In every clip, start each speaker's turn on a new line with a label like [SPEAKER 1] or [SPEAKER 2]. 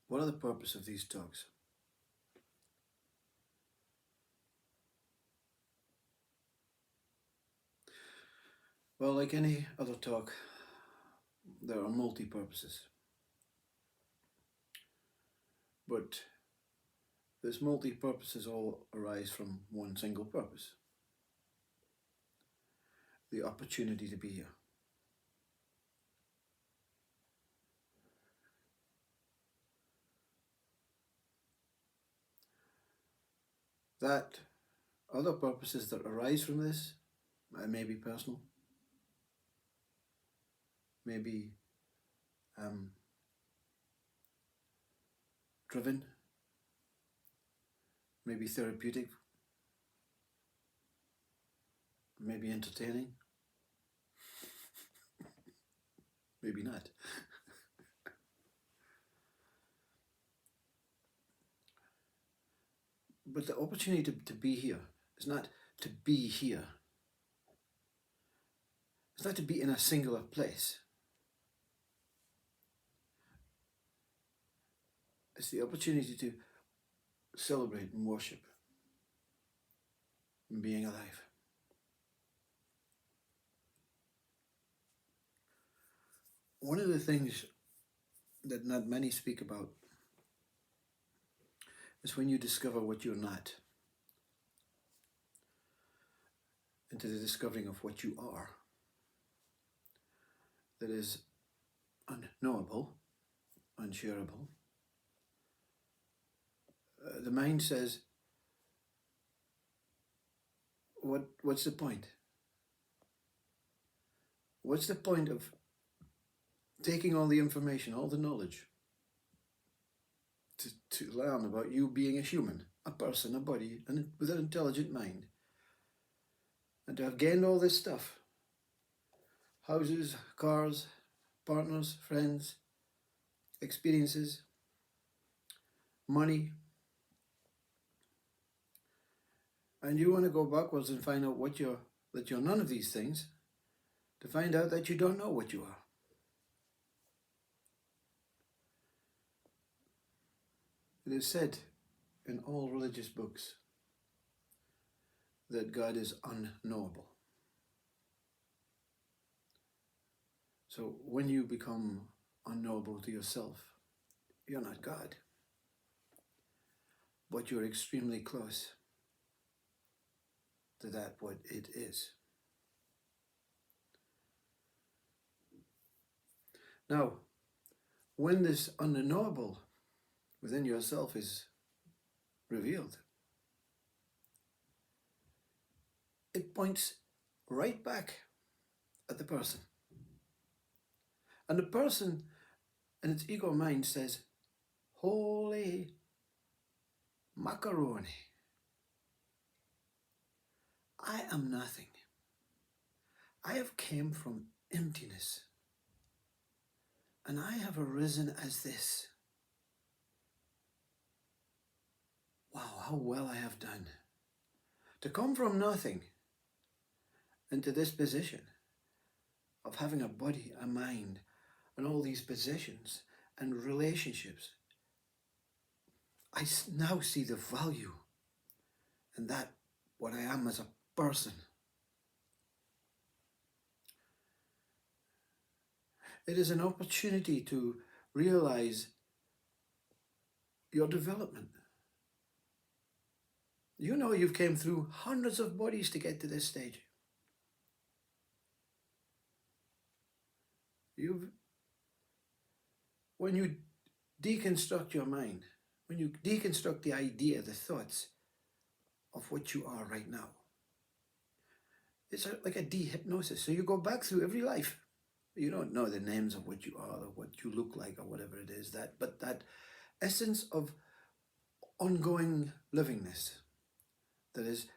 [SPEAKER 1] What are the purpose of these talks? Well, like any other talk, there are multi-purposes. But this multi-purposes all arise from one single purpose: the opportunity to be here. That other purposes that arise from this may be personal, maybe driven, maybe therapeutic, maybe entertaining, maybe not. But the opportunity to be here is not to be here. It's not to be in a singular place. It's the opportunity to celebrate and worship and being alive. One of the things that not many speak about is when you discover what you're not, into the discovering of what you are, that is unknowable, unshareable. The mind says, what's the point? What's the point of taking all the information, all the knowledge, to learn about you being a human, a person, a body, and with an intelligent mind, and to have gained all this stuff, houses, cars, partners, friends, experiences, money, and you want to go backwards and find out that you're none of these things, to find out that you don't know what you are. It is said in all religious books that God is unknowable. So when you become unknowable to yourself, you're not God, but you're extremely close to that what it is. Now, when this unknowable within yourself is revealed, it points right back at the person. And the person in its ego mind says, holy macaroni, I am nothing. I have came from emptiness, and I have arisen as this. Wow, how well I have done to come from nothing into this position of having a body, a mind, and all these possessions and relationships. I now see the value in that, what I am as a person. It is an opportunity to realize your development. You know you've came through hundreds of bodies to get to this stage. When you deconstruct your mind, when you deconstruct the idea, the thoughts of what you are right now, it's like a dehypnosis. So you go back through every life. You don't know the names of what you are or what you look like or whatever it is, but that essence of ongoing livingness that is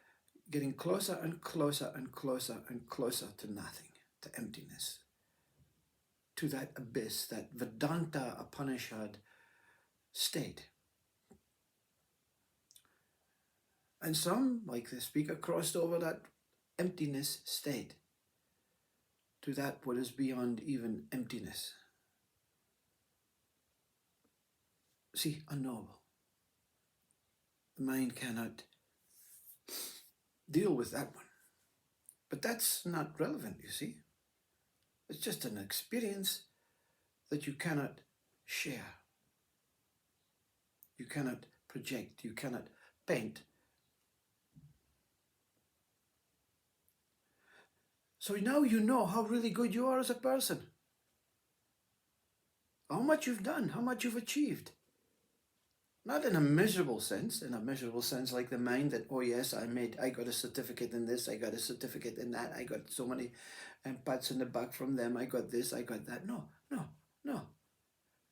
[SPEAKER 1] getting closer and closer and closer and closer to nothing, to emptiness, to that abyss, that Vedanta Upanishad state. And some, like the speaker, crossed over that emptiness state to that what is beyond even emptiness. see, unknowable. The mind cannot deal with that one. But that's not relevant, you see. It's just an experience that you cannot share. You cannot project. You cannot paint. So now you know how really good you are as a person. How much you've done, how much you've achieved. Not in a miserable sense, like the mind that, oh yes, I got a certificate in this, I got a certificate in that, I got so many pats in the back from them, I got this, I got that. No.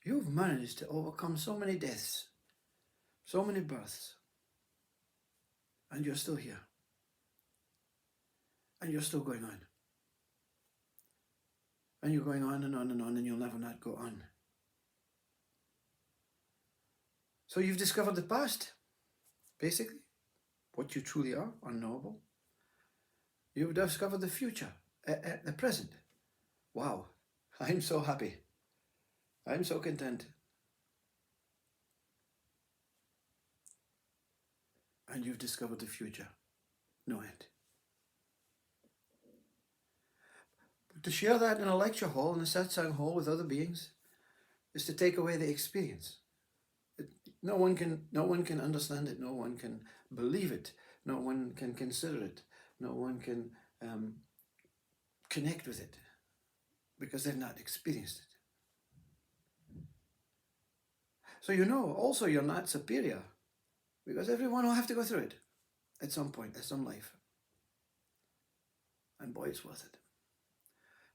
[SPEAKER 1] You've managed to overcome so many deaths, so many births, and you're still here. And you're still going on. And you're going on and on and on, and you'll never not go on. So you've discovered the past, basically, what you truly are, unknowable. You've discovered the future, the present. Wow, I'm so happy. I'm so content. And you've discovered the future. No end. But to share that in a lecture hall, in a satsang hall with other beings, is to take away the experience. No one can understand it. No one can believe it. No one can consider it. No one can connect with it because they've not experienced it. So also you're not superior because everyone will have to go through it at some point, at some life. And boy, it's worth it.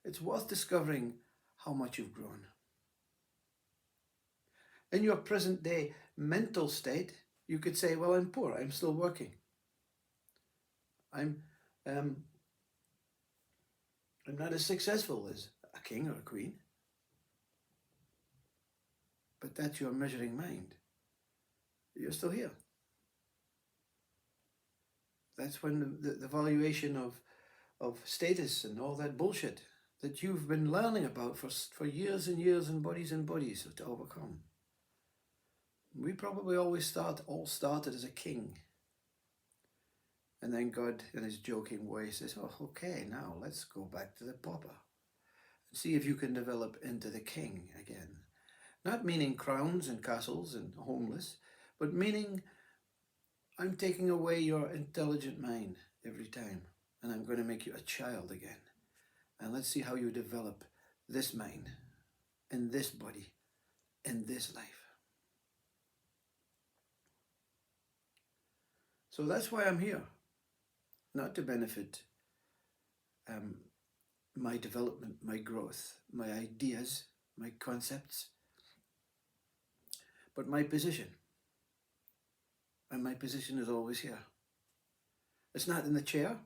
[SPEAKER 1] It's worth discovering how much you've grown. In your present day mental state, you could say, well, I'm poor, I'm still working. I'm not as successful as a king or a queen. But that's your measuring mind. You're still here. That's when the valuation of status and all that bullshit that you've been learning about for years and years and bodies to overcome. We probably all started as a king. And then God, in his joking way, says, oh, okay, now let's go back to the pauper and see if you can develop into the king again. Not meaning crowns and castles and homeless, but meaning I'm taking away your intelligent mind every time, and I'm going to make you a child again. And let's see how you develop this mind in this body, in this life. So that's why I'm here. Not to benefit my development, my growth, my ideas, my concepts, but my position. And my position is always here. It's not in the chair.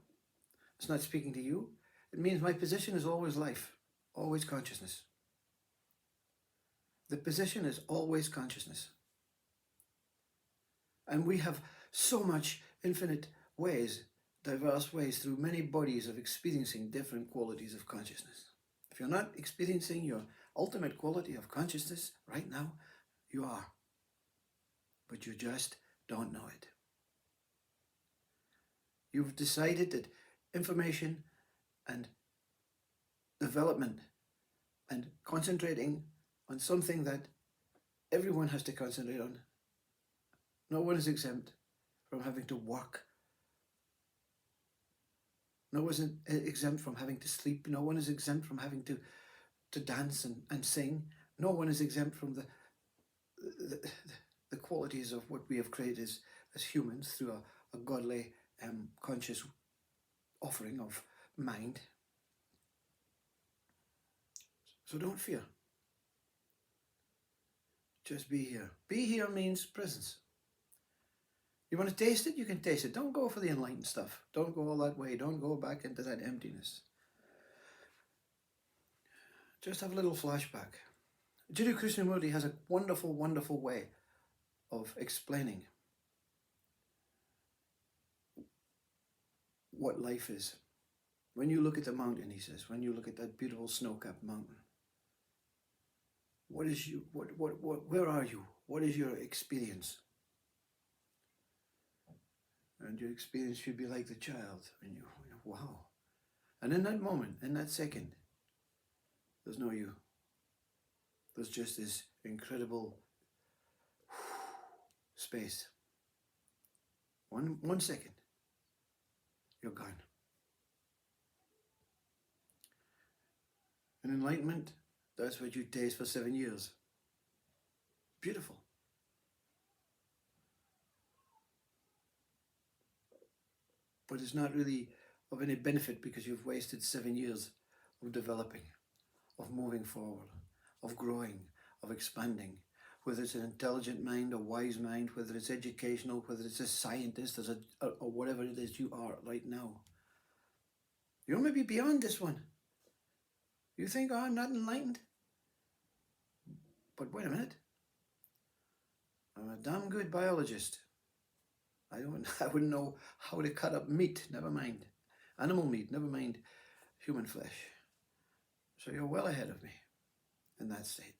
[SPEAKER 1] It's not speaking to you. It means my position is always life, always consciousness. The position is always consciousness. And we have so much infinite ways, diverse ways, through many bodies of experiencing different qualities of consciousness. If you're not experiencing your ultimate quality of consciousness right now, you are. But you just don't know it. You've decided that information and development and concentrating on something that everyone has to concentrate on. No one is exempt from having to work. No one is exempt from having to sleep. No one is exempt from having to dance and sing. No one is exempt from the qualities of what we have created as humans through a godly, conscious offering of mind. So don't fear. Just be here. Be here means presence. You want to taste it? You can taste it. Don't go for the enlightened stuff. Don't go all that way. Don't go back into that emptiness. Just have a little flashback. Jiddu Krishnamurti has a wonderful, wonderful way of explaining what life is. When you look at the mountain, he says, when you look at that beautiful snow-capped mountain, what is you? Where are you? What is your experience? And your experience should be like the child. And you, wow. And in that moment, in that second, there's no you. There's just this incredible space. 1 second, you're gone. And enlightenment, that's what you taste for 7 years. Beautiful. But it's not really of any benefit because you've wasted 7 years of developing, of moving forward, of growing, of expanding. Whether it's an intelligent mind, a wise mind, whether it's educational, whether it's a scientist, or whatever it is you are right now. You're maybe beyond this one. You think, oh, I'm not enlightened? But wait a minute. I'm a damn good biologist. I wouldn't know how to cut up meat, never mind animal meat, never mind human flesh. So you're well ahead of me in that state.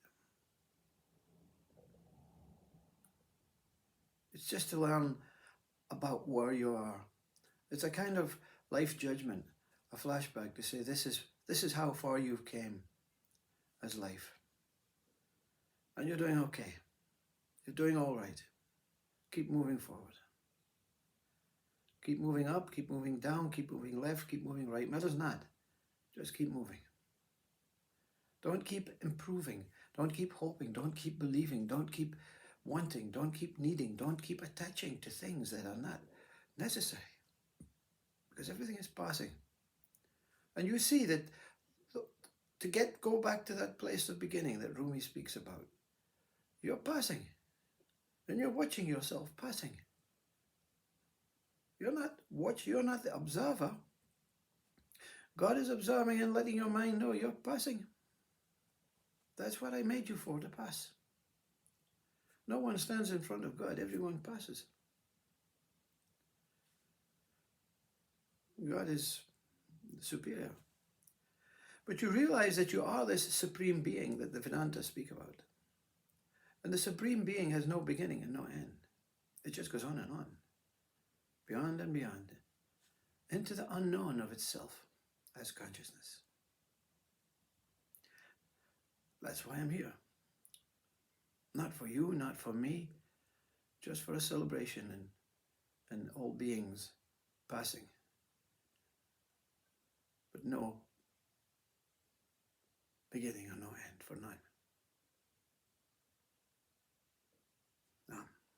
[SPEAKER 1] It's just to learn about where you are. It's a kind of life judgment, a flashback to say this is how far you've came as life. And you're doing okay. You're doing all right. Keep moving forward. Keep moving up, keep moving down, keep moving left, keep moving right. Matters not. Just keep moving. Don't keep improving. Don't keep hoping. Don't keep believing. Don't keep wanting. Don't keep needing. Don't keep attaching to things that are not necessary. Because everything is passing. And you see that go back to that place of beginning that Rumi speaks about. You're passing. And you're watching yourself passing. You're not the observer. God is observing and letting your mind know you're passing. That's what I made you for, to pass. No one stands in front of God. Everyone passes. God is superior. But you realize that you are this supreme being that the Vedanta speak about. And the supreme being has no beginning and no end. It just goes on and on. Beyond and beyond. Into the unknown of itself as consciousness. That's why I'm here. Not for you, not for me, just for a celebration and all beings passing. But no beginning or no end for none.